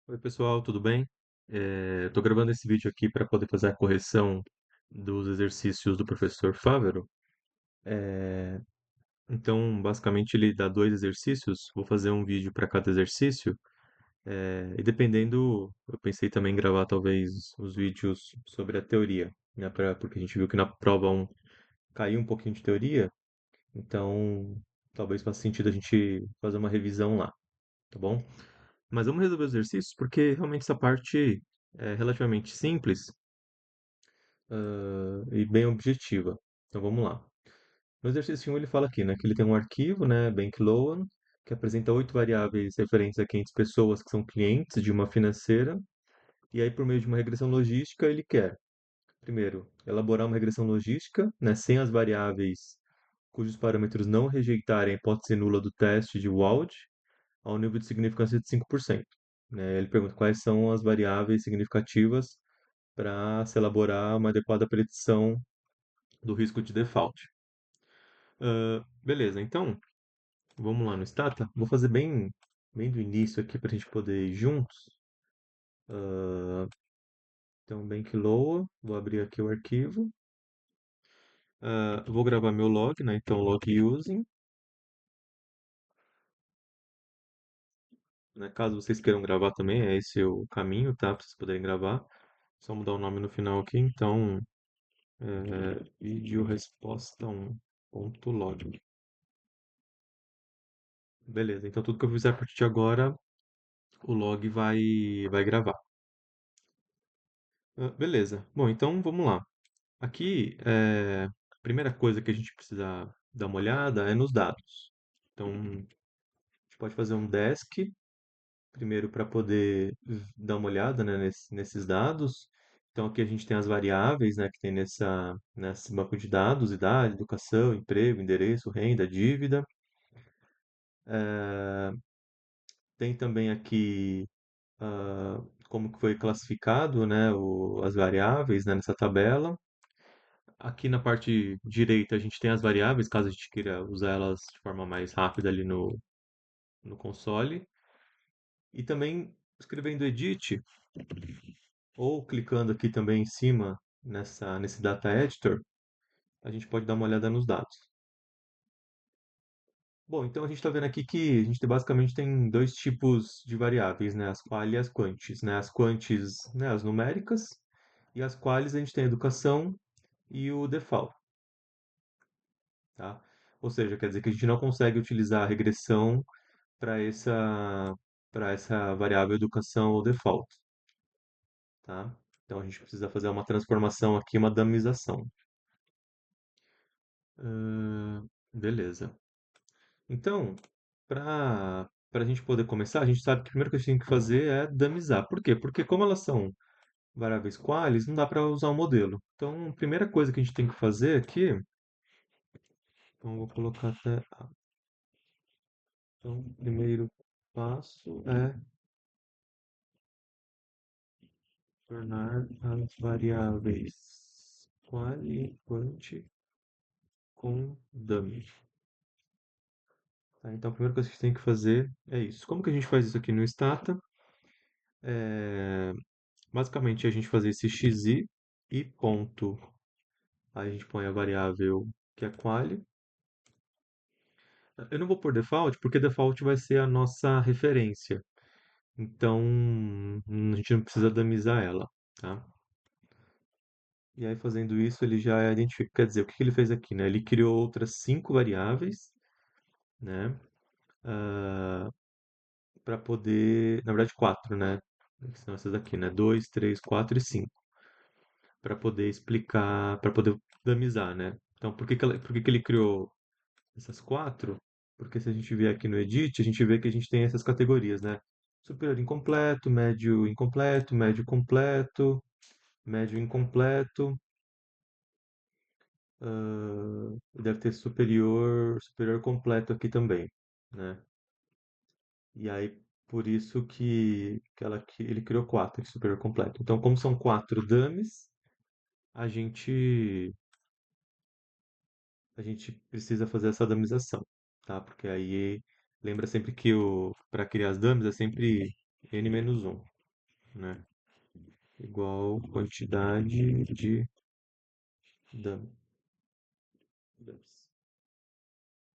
Oi, pessoal, tudo bem? Estou gravando esse vídeo aqui para poder fazer a correção dos exercícios do professor Fávero. Então, basicamente, ele dá dois exercícios. Vou fazer um vídeo para cada exercício. E dependendo, eu pensei também em gravar talvez os vídeos sobre a teoria, né? Porque a gente viu que na prova um caiu um pouquinho de teoria, então talvez faça sentido a gente fazer uma revisão lá, tá bom? Mas vamos resolver os exercícios porque realmente essa parte é relativamente simples, e bem objetiva. Então vamos lá. No exercício 1 ele fala aqui, né, que ele tem um arquivo, né, Bank-Loan, que apresenta 8 variáveis referentes a 500 pessoas que são clientes de uma financeira, e aí por meio de uma regressão logística ele quer, primeiro, elaborar uma regressão logística, né, sem as variáveis cujos parâmetros não rejeitarem a hipótese nula do teste de Wald ao nível de significância de 5%. Né? Ele pergunta quais são as variáveis significativas para se elaborar uma adequada predição do risco de default. Beleza, então vamos lá no Stata. Vou fazer bem do início aqui para a gente poder ir juntos. Então, Bankloa, vou abrir aqui o arquivo. Vou gravar meu log, né? Então, log using, né? Caso vocês queiram gravar também, é esse o caminho, tá? Para vocês poderem gravar. Só mudar o nome no final aqui. Então, vídeo resposta 1.log. Beleza, então tudo que eu fizer a partir de agora, o log vai gravar. Beleza. Bom, então vamos lá. Aqui, a primeira coisa que a gente precisa dar uma olhada é nos dados. Então, a gente pode fazer um desk, primeiro para poder dar uma olhada, né, nesses dados. Então, aqui a gente tem as variáveis, né, que tem nesse banco de dados, idade, educação, emprego, endereço, renda, dívida. Tem também aqui como que foi classificado, né, as variáveis, né, nessa tabela. Aqui na parte direita a gente tem as variáveis, caso a gente queira usar elas de forma mais rápida ali no console. E também escrevendo edit ou clicando aqui também em cima nesse data editor, a gente pode dar uma olhada nos dados. Bom, então a gente está vendo aqui que a gente basicamente tem dois tipos de variáveis, né? As qual e as quantis, né? As quantis, né? As numéricas, e as quais a gente tem a educação e o default, tá? Ou seja, quer dizer que a gente não consegue utilizar a regressão para essa variável educação ou default, tá? Então a gente precisa fazer uma transformação aqui, uma damização. Beleza. Então, para a gente poder começar, a gente sabe que o primeiro que a gente tem que fazer é damizar. Por quê? Porque como elas são variáveis qualis, não dá para usar o modelo. Então, a primeira coisa que a gente tem que fazer aqui, então eu vou colocar até, então, o primeiro passo é tornar as variáveis qual e quant com dummy. Tá? Então, a primeira coisa que a gente tem que fazer é isso. Como que a gente faz isso aqui no Stata? É, basicamente, a gente fazer esse xi e ponto. Aí a gente põe a variável que é quali. Eu não vou por default, porque default vai ser a nossa referência. Então, a gente não precisa damizar ela, tá? E aí, fazendo isso, ele já identifica, quer dizer, o que que ele fez aqui, né? Ele criou outras 5 variáveis, né? Para poder, na verdade, 4, né? Que são essas aqui, né? 2, 3, 4 e 5. Para poder explicar, para poder damizar, né? Então, por que que ele criou essas 4? Porque se a gente vier aqui no Edit, a gente vê que a gente tem essas categorias, né? Superior incompleto, médio completo, médio incompleto, deve ter superior completo aqui também, né? E aí, por isso que ele criou 4 de superior completo. Então, como são 4 dummies, a gente, a gente precisa fazer essa damização, tá? Porque aí lembra sempre que para criar as dummies é sempre n menos 1. né? Igual quantidade de dummies.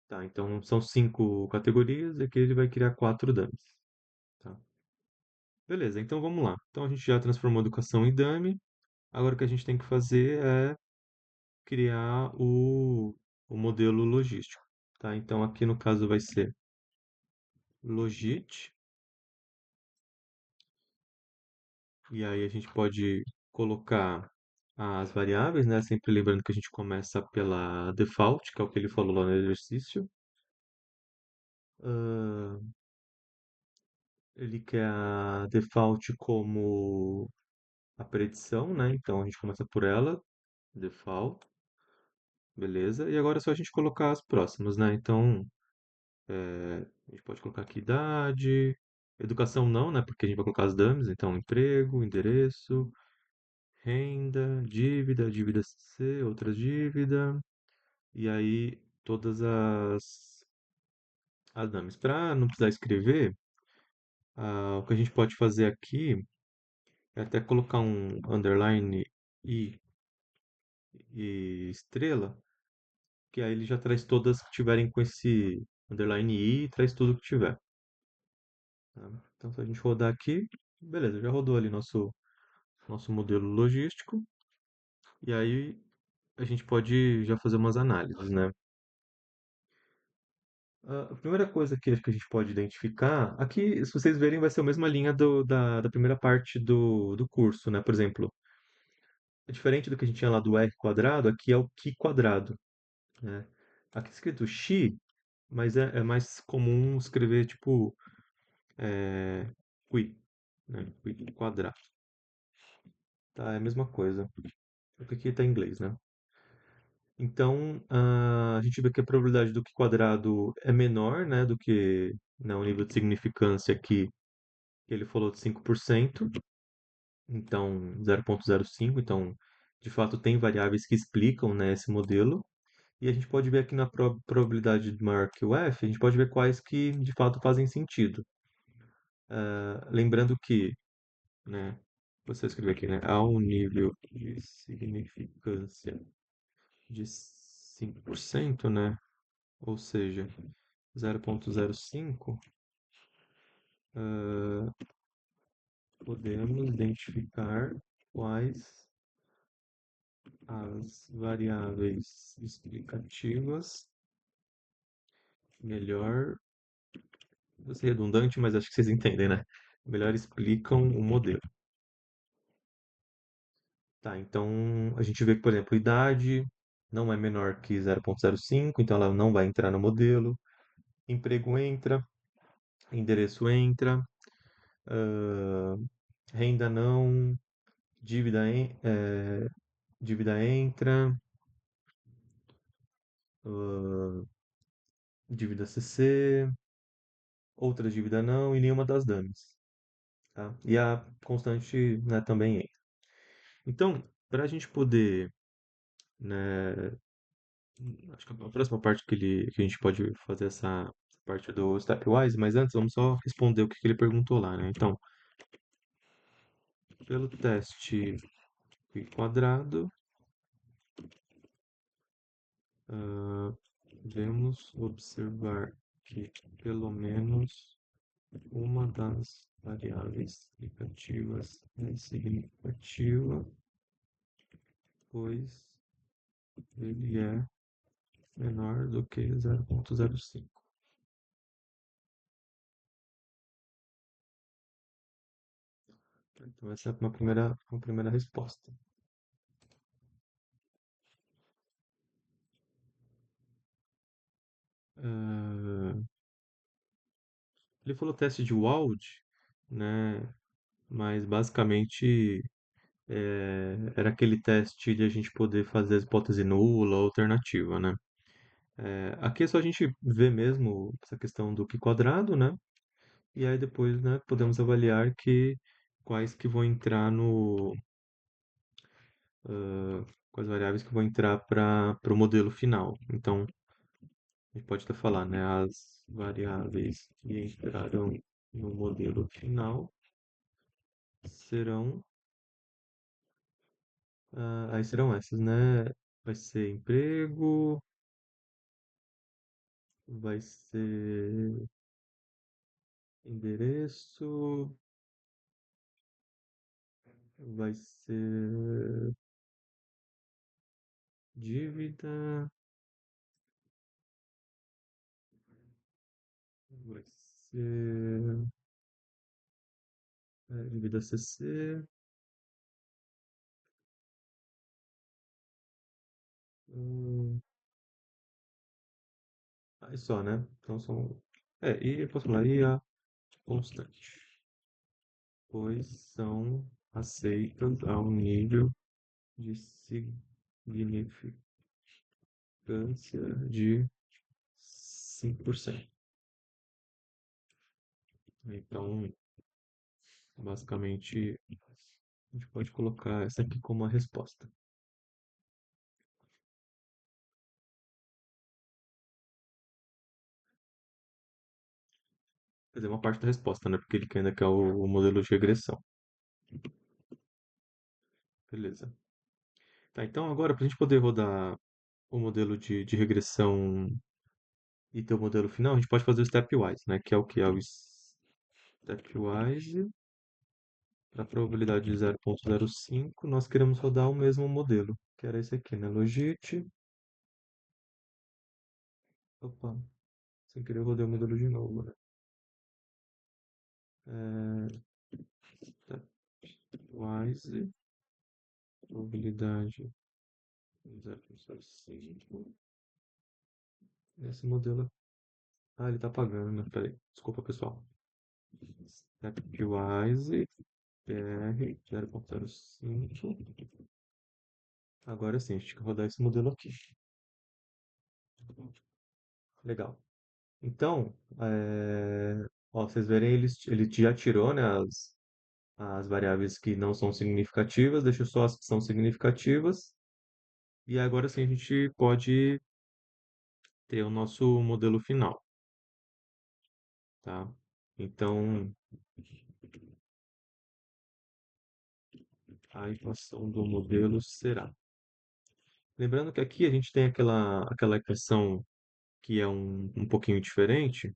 Tá, então são 5 categorias e aqui ele vai criar 4 dummies. Tá? Beleza, então vamos lá. Então a gente já transformou a educação em dummy. Agora o que a gente tem que fazer é criar o modelo logístico. Tá? Então aqui no caso vai ser logit, e aí a gente pode colocar as variáveis, né? Sempre lembrando que a gente começa pela default, que é o que ele falou lá no exercício. Ah, ele quer a default como a predição, né? Então a gente começa por ela, default, beleza. E agora é só a gente colocar as próximas, né? Então a gente pode colocar aqui idade, educação não, né? Porque a gente vai colocar as dummies, então emprego, endereço, renda, dívida, dívida C, outra dívida, e aí todas as dummies. Para não precisar escrever, o que a gente pode fazer aqui é até colocar um underline e estrela, que aí ele já traz todas que tiverem com esse underline i, traz tudo que tiver. Tá? Então, se a gente rodar aqui, beleza, já rodou ali nosso modelo logístico, e aí a gente pode já fazer umas análises, né? A primeira coisa que acho que a gente pode identificar, aqui, se vocês verem, vai ser a mesma linha da primeira parte do curso, né? Por exemplo, diferente do que a gente tinha lá do r quadrado, aqui é o qi quadrado, né? Aqui é escrito xi, mas é mais comum escrever tipo qui, né? Qui quadrado. Tá, é a mesma coisa. Porque aqui tá em inglês, né? Então, a gente vê que a probabilidade do que quadrado é menor, né, do que, né, o nível de significância aqui, que ele falou de 5%, então 0,05, então, de fato, tem variáveis que explicam, né, esse modelo. E a gente pode ver aqui na probabilidade maior que o f, a gente pode ver quais que, de fato, fazem sentido. Lembrando que, né, você escrever aqui, né, há um nível de significância de 5%, né, ou seja, 0,05, podemos identificar quais as variáveis explicativas melhor, vou ser redundante, mas acho que vocês entendem, né? Melhor explicam o modelo. Tá, então a gente vê que, por exemplo, idade não é menor que 0,05, então ela não vai entrar no modelo. Emprego entra, endereço entra, ah, renda não, dívida entra, ah, dívida CC, outra dívida não e nenhuma das dummies, tá? E a constante, né, também entra. Então, para a gente poder, né, acho que a próxima parte que a gente pode fazer essa parte do stepwise, mas antes vamos só responder o que ele perguntou lá, né? Então, pelo teste quadrado, ah, devemos observar que pelo menos uma das variáveis explicativas é significativa, pois ele é menor do que 0,05. Então, essa é uma primeira resposta. Ah, ele falou teste de Wald, né? Mas basicamente era aquele teste de a gente poder fazer a hipótese nula ou alternativa, né? Aqui é só a gente ver mesmo essa questão do que quadrado, né? E aí depois, né, podemos avaliar quais que vão entrar quais variáveis que vão entrar para o modelo final. Então, a gente pode até falar, né, as variáveis que entrarão no modelo final serão, aí serão essas, né? Vai ser emprego, vai ser endereço, vai ser dívida, vai ser dívida CC. hum, Aí só, né? Então são. E eu posso falar IA constante, pois são aceitas ao nível de significância de 5%. Então, basicamente, a gente pode colocar essa aqui como a resposta. Quer dizer, uma parte da resposta, né? Porque ele ainda quer o modelo de regressão. Beleza. Tá, então agora, para a gente poder rodar o modelo de regressão e ter o modelo final, a gente pode fazer o stepwise, né? Que é o que? É o stepwise para a probabilidade de 0,05. Nós queremos rodar o mesmo modelo, que era esse aqui, né? Logit. Opa, sem querer eu rodei o modelo de novo, né? É, stepwise, probabilidade 0,05. Esse modelo. Ah, ele tá apagando, né? Peraí. Desculpa, pessoal. Stepwise PR 0,05. Agora sim, a gente tem que rodar esse modelo aqui. Legal. Então, ó, vocês verem, ele já tirou, né, as variáveis que não são significativas, deixou só as que são significativas. E agora sim a gente pode ter o nosso modelo final, tá? Então, a equação do modelo será. Lembrando que aqui a gente tem aquela equação que é um pouquinho diferente,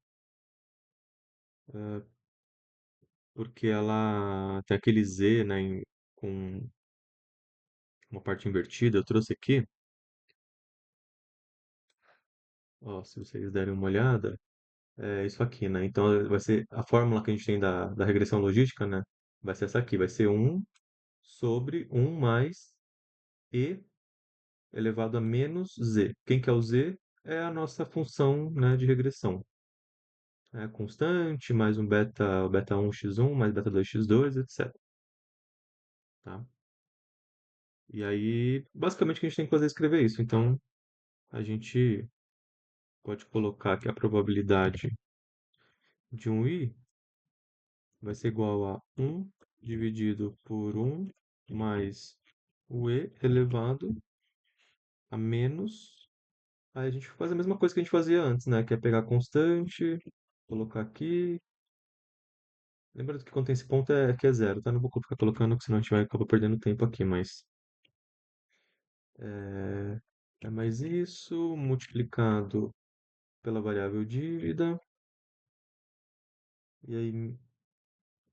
porque ela tem aquele z, né, com uma parte invertida. Eu trouxe aqui, ó, se vocês derem uma olhada, é isso aqui, né? Então vai ser a fórmula que a gente tem da regressão logística, né? Vai ser essa aqui, vai ser um sobre um mais e elevado a menos z. Quem que é o z? É a nossa função, né, de regressão. É constante, mais um beta 1 x1 mais beta 2 x2, etc. Tá? E aí, basicamente, o que a gente tem que fazer é escrever isso. Então, a gente pode colocar que a probabilidade de um i vai ser igual a um dividido por um mais o e elevado a menos. Aí a gente faz a mesma coisa que a gente fazia antes, né? Que é pegar a constante, colocar aqui. Lembrando que quando tem esse ponto é que é zero, tá? Não vou ficar colocando, porque senão a gente vai acabar perdendo tempo aqui, mas é, é mais isso multiplicado pela variável dívida, e aí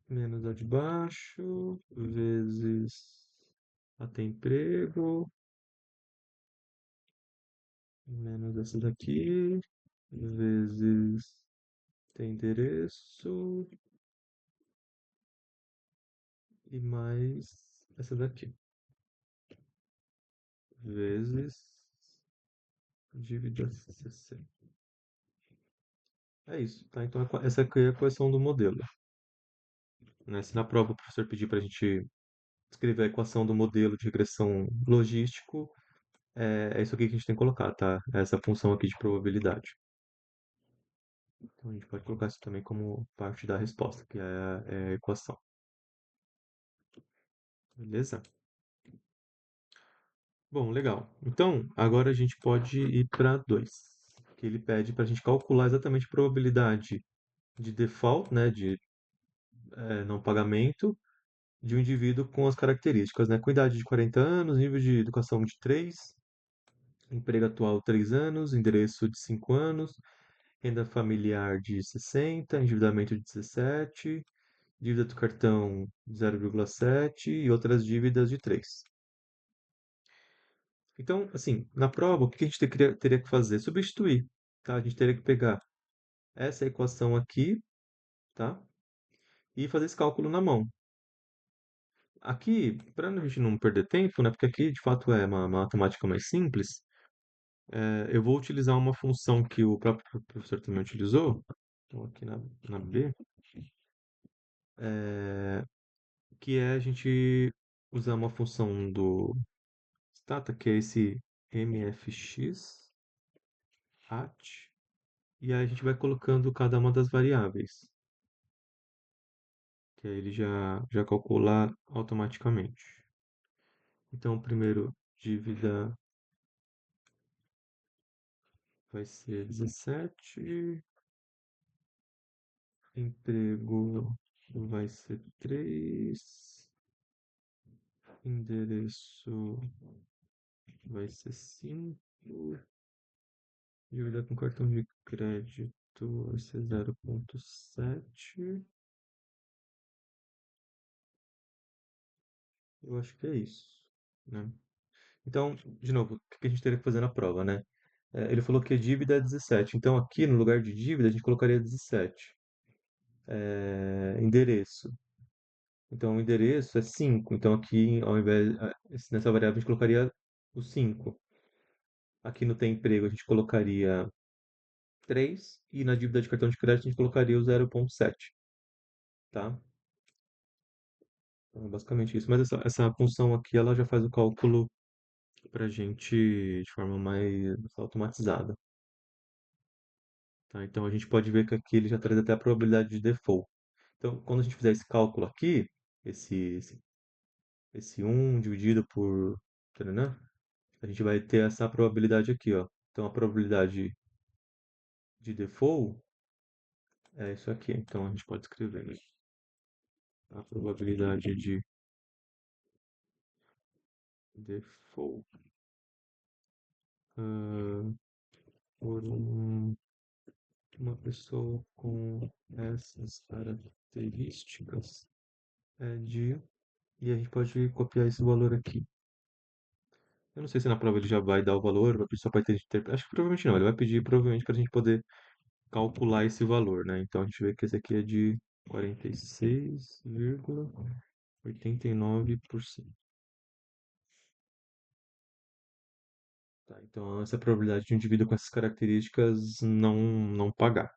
menos a de baixo, vezes até emprego, menos essa daqui, vezes tem endereço, e mais essa daqui, vezes dívida CC. É isso, tá? Então essa aqui é a equação do modelo, né? Se na prova o professor pedir para a gente escrever a equação do modelo de regressão logístico, é isso aqui que a gente tem que colocar, tá? Essa função aqui de probabilidade. Então a gente pode colocar isso também como parte da resposta, que é a equação. Beleza? Bom, legal. Então, agora a gente pode ir para 2, que ele pede para a gente calcular exatamente a probabilidade de default, né, de não pagamento, de um indivíduo com as características, né? Com idade de 40 anos, nível de educação de 3, emprego atual 3 anos, endereço de 5 anos, renda familiar de 60, endividamento de 17, dívida do cartão 0,7 e outras dívidas de 3. Então, assim, na prova, o que a gente teria que fazer? Substituir, tá? A gente teria que pegar essa equação aqui, tá? E fazer esse cálculo na mão. Aqui, para a gente não perder tempo, né? Porque aqui, de fato, é uma matemática mais simples. Eu vou utilizar uma função que o próprio professor também utilizou. Então, aqui na B, que é a gente usar uma função do Stata, que é esse mfx at, e aí a gente vai colocando cada uma das variáveis, que aí ele já calcula automaticamente. Então, primeiro, dívida vai ser 17, emprego vai ser 3, endereço vai ser 5, dívida com cartão de crédito vai ser 0,7. Eu acho que é isso, né? Então, de novo, o que a gente teria que fazer na prova, né? Ele falou que a dívida é 17. Então, aqui no lugar de dívida, a gente colocaria 17. Endereço. Então, o endereço é 5. Então, aqui, ao invés, nessa variável, a gente colocaria o 5. Aqui no tem emprego, a gente colocaria 3. E na dívida de cartão de crédito, a gente colocaria o 0,7. Tá? Então, é basicamente isso. Mas essa função aqui, ela já faz o cálculo para a gente de forma mais automatizada. Tá? Então a gente pode ver que aqui ele já traz até a probabilidade de default. Então, quando a gente fizer esse cálculo aqui, esse, esse, esse 1 dividido por, taranã, a gente vai ter essa probabilidade aqui, ó. Então a probabilidade de default é isso aqui. Então a gente pode escrever, né? A probabilidade de default ah, por uma pessoa com essas características é de. E a gente pode copiar esse valor aqui. Eu não sei se na prova ele já vai dar o valor, vai pedir só para ter Acho que provavelmente não, ele vai pedir provavelmente para a gente poder calcular esse valor, né? Então a gente vê que esse aqui é de 46,89%. Tá? Então essa é a probabilidade de um indivíduo com essas características não pagar.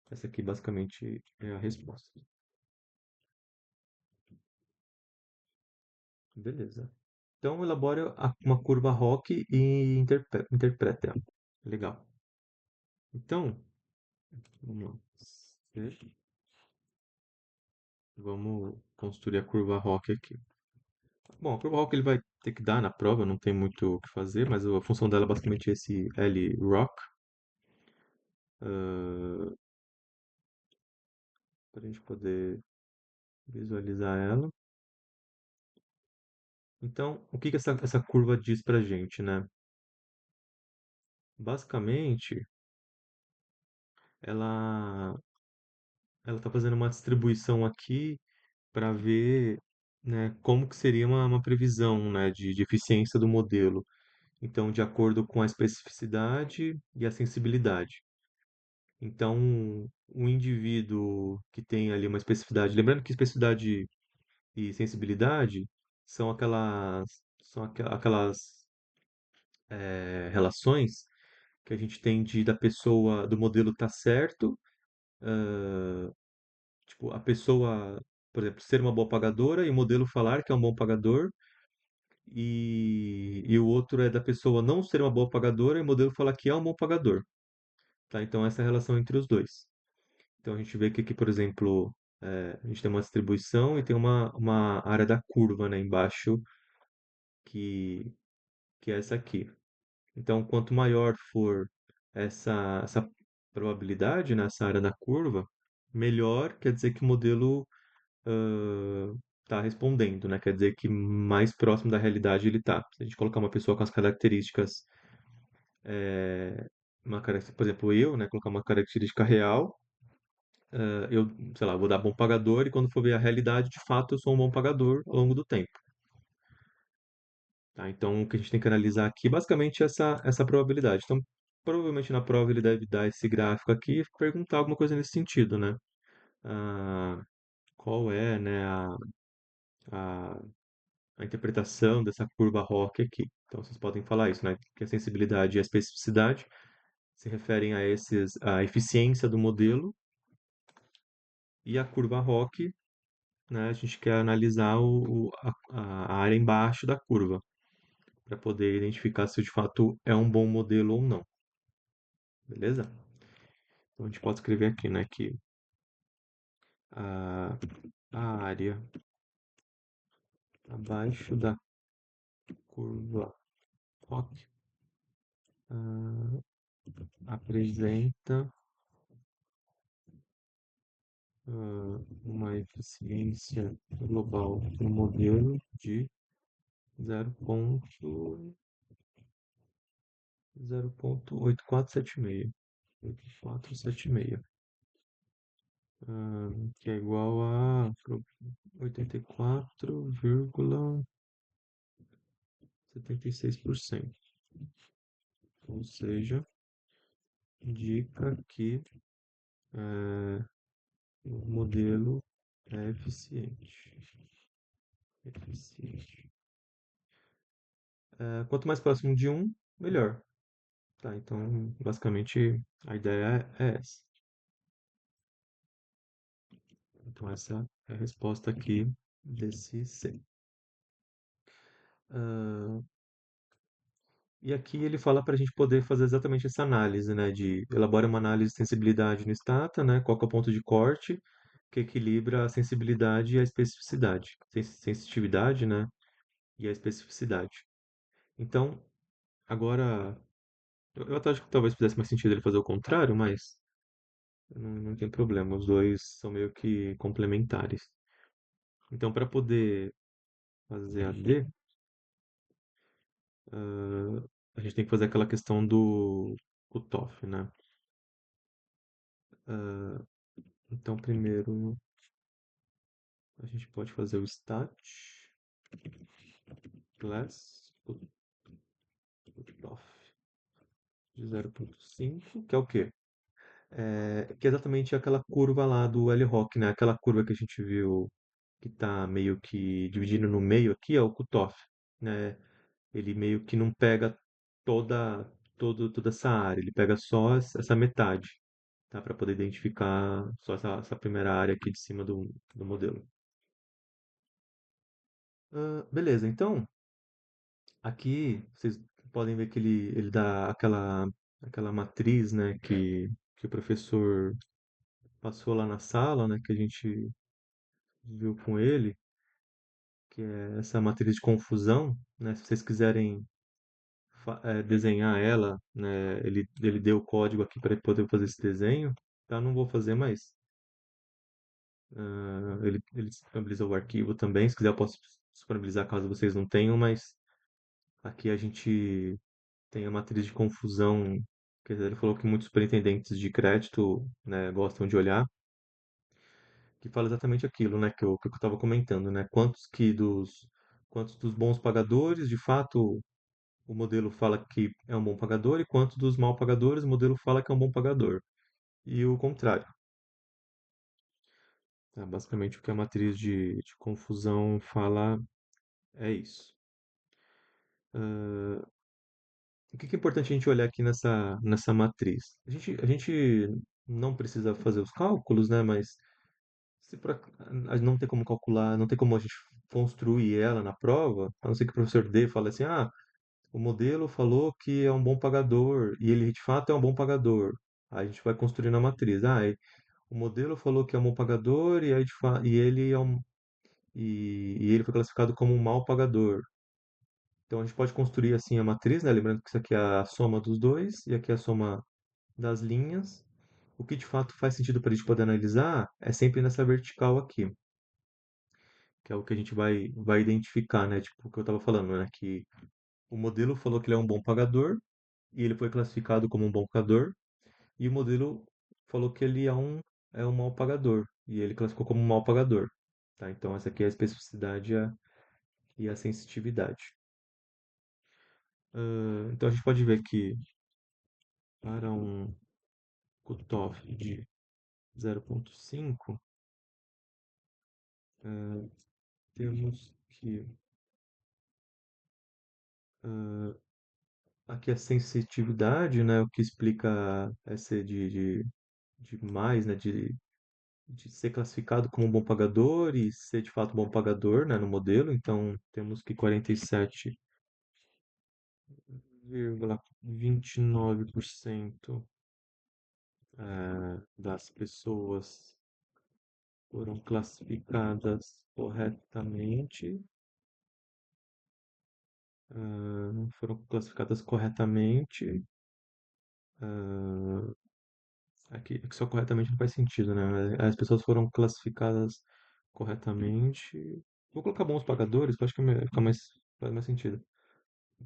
Essa aqui basicamente é a resposta. Beleza. Então elabore uma curva ROC e interprete ela. Legal. Então, vamos lá. Vamos construir a curva ROC aqui. Bom, a curva ROC ele vai ter que dar na prova, não tem muito o que fazer, mas a função dela é basicamente esse LROC, para a gente poder visualizar ela. Então, o que que essa curva diz pra gente, né? Basicamente, ela ela está fazendo uma distribuição aqui para ver, né, como que seria uma previsão, né, de eficiência do modelo. Então, de acordo com a especificidade e a sensibilidade. Então, um indivíduo que tem ali uma especificidade, lembrando que especificidade e sensibilidade são aquelas relações que a gente tem da pessoa, do modelo estar certo, tipo, a pessoa, por exemplo, ser uma boa pagadora e o modelo falar que é um bom pagador, e o outro é da pessoa não ser uma boa pagadora e o modelo falar que é um bom pagador. Tá? Então, essa é a relação entre os dois. Então a gente vê que aqui, por exemplo, a gente tem uma distribuição e tem uma área da curva, né, embaixo, que, que é essa aqui. Então, quanto maior for essa probabilidade nessa área da curva, melhor quer dizer que o modelo está respondendo, né? Quer dizer que mais próximo da realidade ele está. Se a gente colocar uma pessoa com as características, por exemplo, eu, né? Colocar uma característica real, eu, sei lá, vou dar bom pagador e quando for ver a realidade, de fato, eu sou um bom pagador ao longo do tempo. Tá? Então, o que a gente tem que analisar aqui, basicamente, é essa probabilidade. Então, provavelmente na prova ele deve dar esse gráfico aqui e perguntar alguma coisa nesse sentido, né? Ah, qual é, né, a, a interpretação dessa curva ROC aqui? Então, vocês podem falar isso, né? Que a sensibilidade e a especificidade se referem a eficiência do modelo e a curva ROC, né? A gente quer analisar a área embaixo da curva para poder identificar se de fato é um bom modelo ou não, beleza? Então a gente pode escrever aqui, né, que a, a área abaixo da curva ROC apresenta uma eficiência global do modelo de 0,8476. 8476, que é igual a 84,76%. Ou seja, indica que o modelo é eficiente. Eficiente. Quanto mais próximo de um, melhor. Tá, então, basicamente, a ideia é essa. Então, essa é a resposta aqui desse C. Ah, e aqui ele fala para a gente poder fazer exatamente essa análise, né? De elabora uma análise de sensibilidade no stata, né? Qual que é o ponto de corte que equilibra a sensibilidade e a especificidade. Sensitividade, né? E a especificidade. Então, agora, eu até acho que talvez fizesse mais sentido ele fazer o contrário, mas não tem problema. Os dois são meio que complementares. Então, para poder fazer a D, a gente tem que fazer aquela questão do cutoff, né? Então, primeiro, a gente pode fazer o stat class cutoff de 0,5, que é o quê? Que é exatamente aquela curva lá do L-Rock, né? Aquela curva que a gente viu que está meio que dividindo no meio aqui, é o cutoff, né? Ele meio que não pega toda essa área, ele pega só essa metade, tá? Para poder identificar só essa primeira área aqui de cima do modelo. Beleza, então aqui vocês podem ver que ele dá aquela matriz, né, que o professor passou lá na sala, né, que a gente viu com ele, que é essa matriz de confusão, né? Se vocês quiserem desenhar ela, né? Ele deu o código aqui para poder fazer esse desenho, tá? Não vou fazer, mas ele disponibiliza o arquivo também. Se quiser, eu posso disponibilizar caso vocês não tenham, mas aqui a gente tem a matriz de confusão, que ele falou que muitos superintendentes de crédito, né, gostam de olhar, que fala exatamente aquilo, né, que eu estava comentando, né? Quantos dos bons pagadores, de fato, o modelo fala que é um bom pagador e quantos dos mal pagadores o modelo fala que é um bom pagador. E o contrário. Tá? Basicamente, o que a matriz de confusão fala é isso. O que que é importante a gente olhar aqui nessa matriz? A gente não precisa fazer os cálculos, né? Mas se por não tem como calcular, não tem como a gente construir ela na prova, a não ser que o professor dê e fale assim, o modelo falou que é um bom pagador e ele de fato é um bom pagador. Aí a gente vai construir na matriz. O modelo falou que é um bom pagador e, aí e ele é e ele foi classificado como um mau pagador. Então a gente pode construir assim a matriz, né? Lembrando que isso aqui é a soma dos dois e aqui é a soma das linhas. O que de fato faz sentido para a gente poder analisar é sempre nessa vertical aqui. que é o que a gente vai identificar, né? Tipo, o que eu estava falando, né? Que o modelo falou que ele é um bom pagador e ele foi classificado como um bom pagador, e o modelo falou que ele é um mau pagador e ele classificou como um mau pagador, tá? Então essa aqui é a especificidade e a sensitividade. Então a gente pode ver que para um cutoff de 0,5, ah, temos que ah, aqui a sensitividade, né, o que explica essa de mais, né, de ser classificado como um bom pagador e ser de fato bom pagador, né, no modelo. Então temos que 47,29% das pessoas foram classificadas corretamente, foram classificadas corretamente. ah, aqui só corretamente não faz sentido, né? As pessoas foram classificadas corretamente. Vou colocar bons pagadores, que eu acho que fica faz mais sentido.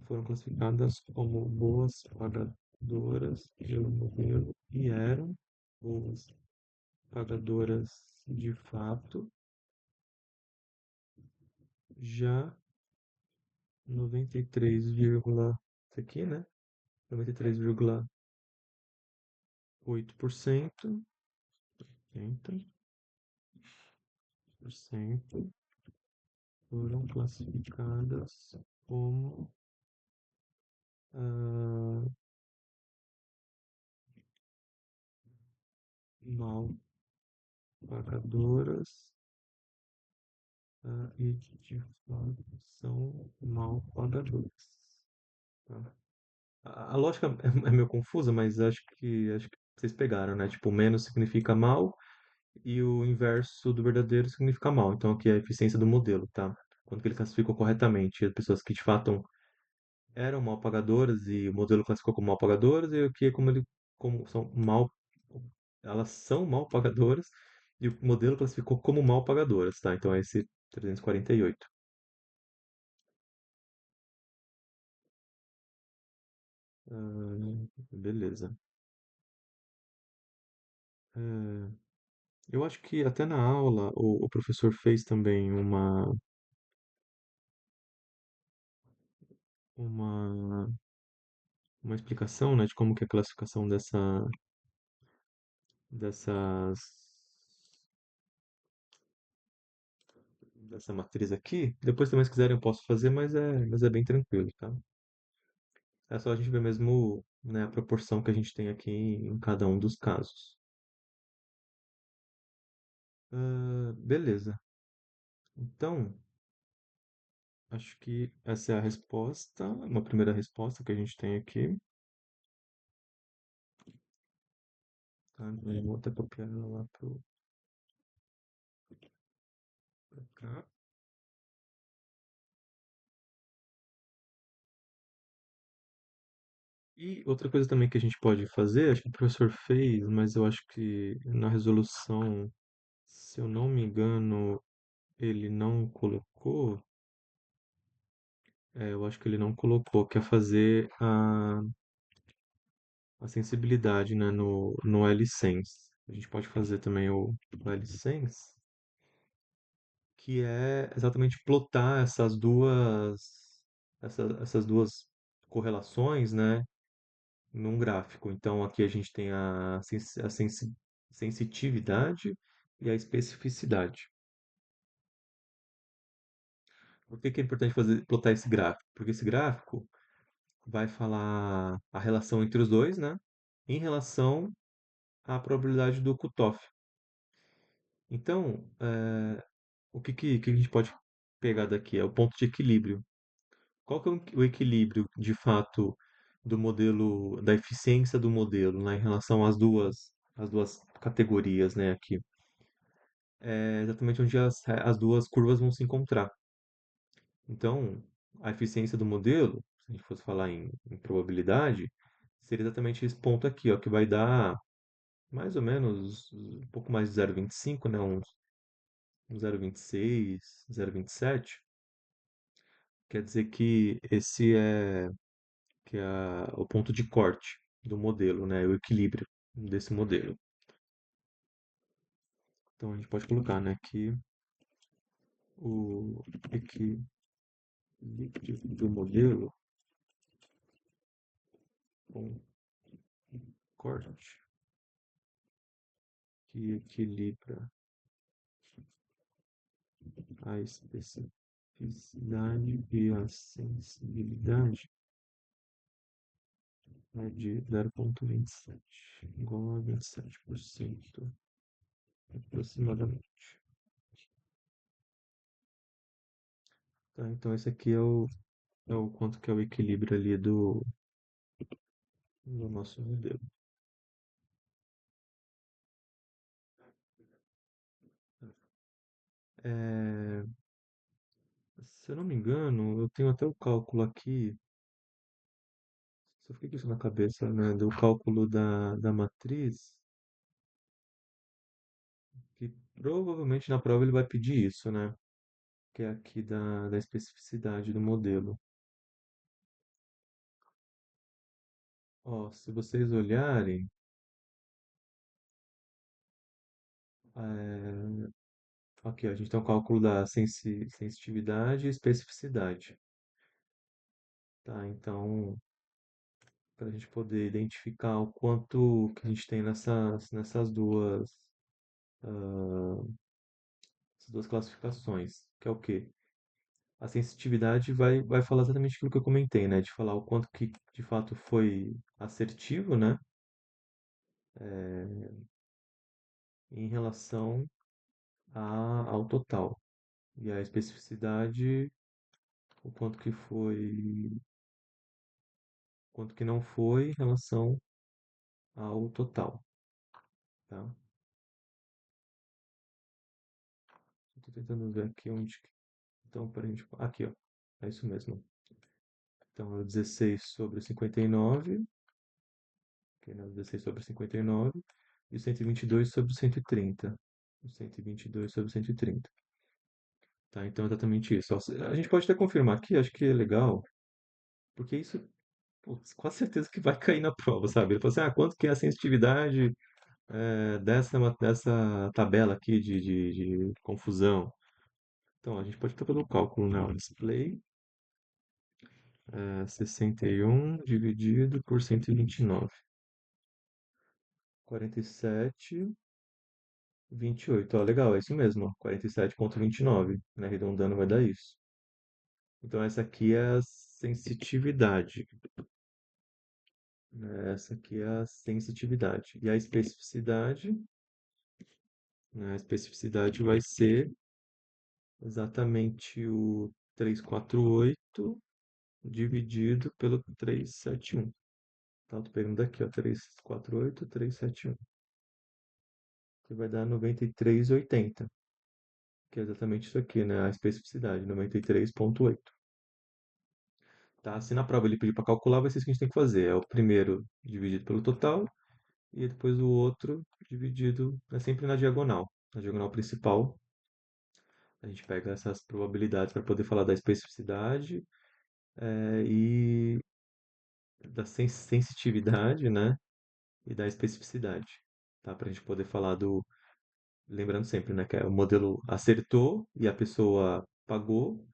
Foram classificadas como boas pagadoras pelo modelo e eram boas pagadoras de fato. Já 93, isso aqui, né? 93,8%, 80% foram classificadas como ah, mal pagadoras, e de fato são mal pagadoras, tá? A lógica é meio confusa, mas acho que vocês pegaram, né? Tipo, menos significa mal e o inverso do verdadeiro significa mal. Então aqui é a eficiência do modelo, tá? Quando que ele classificou corretamente as pessoas que de fato eram mal pagadoras e o modelo classificou como mal pagadoras, e aqui é como são mal, elas são mal pagadoras e o modelo classificou como mal pagadoras, tá? Então é esse 348. Beleza. É, eu acho que até na aula o professor fez também uma, uma explicação, né, de como que é a classificação dessas, dessa matriz aqui. Depois também, se quiserem, eu posso fazer, mas é bem tranquilo, tá? É só a gente ver mesmo, né, a proporção que a gente tem aqui em cada um dos casos. Beleza. Então, acho que essa é a resposta, uma primeira resposta que a gente tem aqui. Tá? Eu vou até copiar ela lá pra cá. E outra coisa também que a gente pode fazer, acho que o professor fez, mas eu acho que na resolução, se eu não me engano, ele não colocou. Eu acho que ele não colocou, que é fazer a sensibilidade, né, no LSense. A gente pode fazer também o LSense, que é exatamente plotar essas duas correlações, né, num gráfico. Então aqui a gente tem sensitividade e a especificidade. Por que que é importante plotar esse gráfico? Porque esse gráfico vai falar a relação entre os dois, né? Em relação à probabilidade do cutoff. Então, que a gente pode pegar daqui? É o ponto de equilíbrio. Qual que é o equilíbrio, de fato, do modelo, da eficiência do modelo, né, em relação às duas categorias, né, aqui? É exatamente onde as duas curvas vão se encontrar. Então, a eficiência do modelo, se a gente fosse falar em probabilidade, seria exatamente esse ponto aqui, ó, que vai dar mais ou menos um pouco mais de 0,25, né, uns um 0,26, 0,27, quer dizer que esse é, o ponto de corte do modelo, né? O equilíbrio desse modelo. Então a gente pode colocar, né, que o equilíbrio do modelo com corte que equilibra a especificidade e a sensibilidade é de 0,27, igual a 27% aproximadamente. Tá, então esse aqui é o quanto que é o equilíbrio ali do nosso modelo. É, se eu não me engano, eu tenho até o cálculo aqui, só fiquei com isso na cabeça, né, do cálculo da matriz, que provavelmente na prova ele vai pedir isso, né, que é aqui da especificidade do modelo. Ó, se vocês olharem, é, aqui ó, a gente tem o cálculo da sensitividade e especificidade, tá? Então, para a gente poder identificar o quanto que a gente tem nessas ah, essas duas classificações, que é o quê? A sensitividade vai falar exatamente aquilo que eu comentei, né? De falar o quanto que de fato foi assertivo, né? É, em relação ao total. E a especificidade, o quanto que não foi em relação ao total, tá? Estou tentando ver aqui onde. Então, para a gente. Aqui, ó. É isso mesmo. Então, é o 16 sobre 59, que é o 16 sobre 59, e o 122 sobre 130. O 122 sobre 130. Tá? Então, é exatamente isso. Ó, a gente pode até confirmar aqui, acho que é legal, porque isso, putz, com certeza que vai cair na prova, sabe? Ele falou assim, quanto que é a sensitividade dessa tabela aqui de confusão? Então, a gente pode estar pelo cálculo, né? O display 61 dividido por 129. 47,28. Ó, legal, é isso mesmo, ó, 47,29, né? Arredondando vai dar isso. Então, essa aqui é a sensitividade, né? Essa aqui é a sensitividade. E a especificidade, né? A especificidade vai ser exatamente o 348 dividido pelo 371. Tá? Tô pegando aqui, ó, 348, 371, que vai dar 93,80, que é exatamente isso aqui, né? A especificidade, 93,8. Tá? Se na prova ele pedir para calcular, vai ser isso que a gente tem que fazer. É o primeiro dividido pelo total e depois o outro dividido, é sempre na diagonal. Na diagonal principal, a gente pega essas probabilidades para poder falar da especificidade e da sensitividade, né? E da especificidade, tá? Para a gente poder falar do. Lembrando sempre, né? Que o modelo acertou e a pessoa pagou,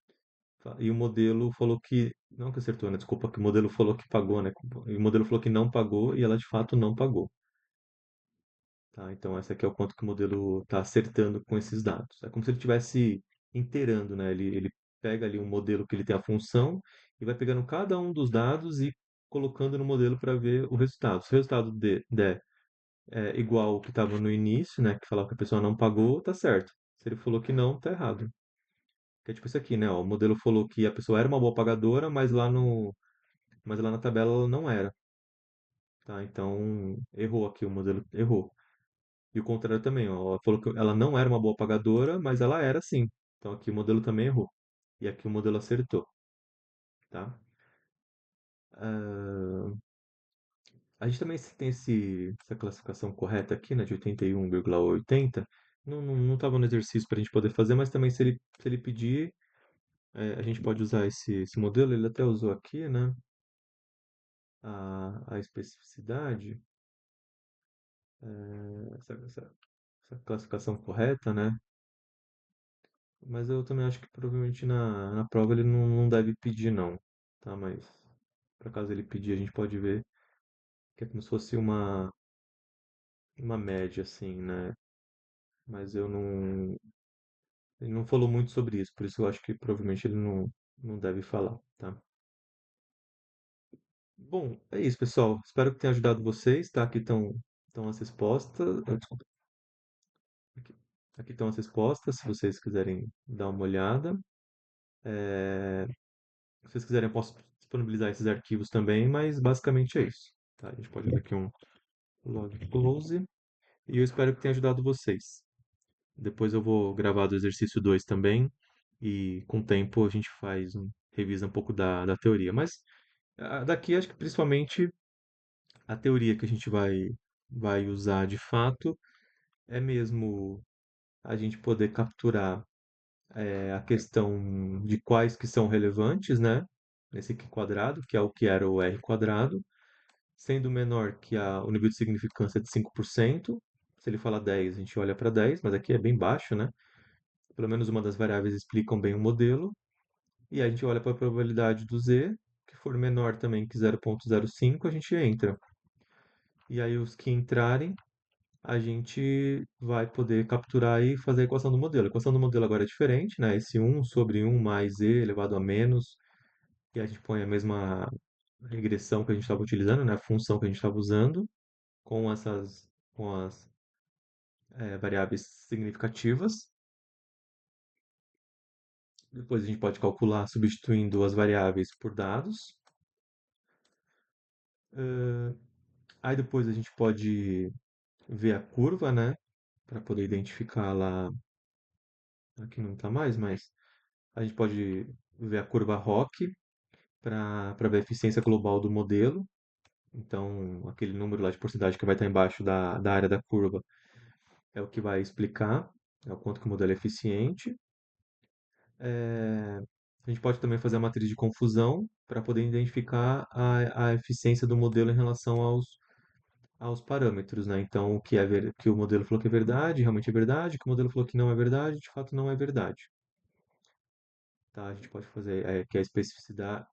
e o modelo falou que. Não que acertou, né? Desculpa, que o modelo falou que pagou, né? E o modelo falou que não pagou e ela de fato não pagou, tá? Então, essa aqui é o quanto que o modelo está acertando com esses dados. É como se ele estivesse inteirando, né? Ele pega ali um modelo que ele tem a função e vai pegando cada um dos dados e colocando no modelo para ver o resultado. Se o resultado der igual o que estava no início, né? Que falava que a pessoa não pagou, tá certo. Se ele falou que não, tá errado. Que é tipo isso aqui, né? Ó, o modelo falou que a pessoa era uma boa pagadora, mas lá na tabela ela não era, tá? Então errou aqui, o modelo errou. E o contrário também, ó, ela falou que ela não era uma boa pagadora, mas ela era sim. Então aqui o modelo também errou. E aqui o modelo acertou, tá? Ah, a gente também tem essa classificação correta aqui, né, de 81,80, não estava no exercício para a gente poder fazer, mas também se ele pedir, a gente pode usar esse modelo. Ele até usou aqui, né? A especificidade, essa classificação correta, né? Mas eu também acho que provavelmente na prova ele não deve pedir, não. Tá? Mas, por acaso ele pedir, a gente pode ver que é como se fosse uma média, assim, né? Mas eu não. Ele não falou muito sobre isso, por isso eu acho que provavelmente ele não deve falar, tá? Bom, é isso, pessoal. Espero que tenha ajudado vocês, tá? Estão as respostas. Desculpa, aqui, aqui estão as respostas, se vocês quiserem dar uma olhada. Se vocês quiserem, eu posso disponibilizar esses arquivos também, mas basicamente é isso, tá? A gente pode dar aqui um log close e eu espero que tenha ajudado vocês. Depois eu vou gravar do exercício 2 também e com o tempo a gente revisa um pouco da teoria. Mas daqui acho que principalmente a teoria que a gente vai usar de fato é mesmo a gente poder capturar a questão de quais que são relevantes, né? Nesse aqui quadrado, que é o que era o R quadrado, sendo menor que o nível de significância de 5%. Se ele fala 10, a gente olha para 10, mas aqui é bem baixo, né? Pelo menos uma das variáveis explicam bem o modelo. E aí a gente olha para a probabilidade do Z, que for menor também que 0,05, a gente entra. E aí os que entrarem, a gente vai poder capturar e fazer a equação do modelo. A equação do modelo agora é diferente, né? Esse 1 sobre 1 mais z elevado a menos, e a gente põe a mesma regressão que a gente estava utilizando, né? A função que a gente estava usando, com com as variáveis significativas. Depois a gente pode calcular substituindo as variáveis por dados. Eh, Aí depois a gente pode ver a curva, né? Para poder identificar lá. Aqui não está mais, mas a gente pode ver a curva ROC para ver a eficiência global do modelo. Então, aquele número lá de porcentagem que vai estar embaixo da área da curva é o que vai explicar o quanto que o modelo é eficiente. É, a gente pode também fazer a matriz de confusão para poder identificar a eficiência do modelo em relação aos parâmetros, né? Então, que o modelo falou que é verdade, realmente é verdade, o que o modelo falou que não é verdade, de fato não é verdade. Tá? A gente pode fazer, que é a especificidade,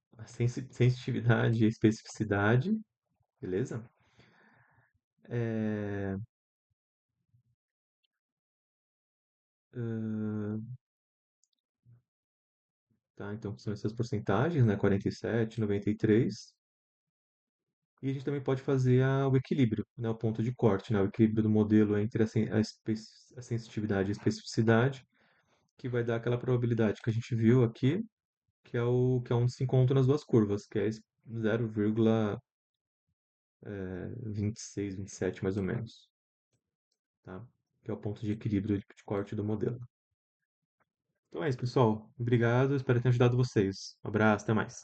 sensitividade e especificidade, beleza? É, ahn, tá, então são essas porcentagens, né? 47, 93. E a gente também pode fazer o equilíbrio, né? O ponto de corte, né? O equilíbrio do modelo entre a sensitividade e a especificidade, que vai dar aquela probabilidade que a gente viu aqui, que é onde se encontram as duas curvas, que é 0,26, 27 mais ou menos, tá? Que é o ponto de equilíbrio de corte do modelo. Então é isso, pessoal. Obrigado, espero ter ajudado vocês. Um abraço, até mais.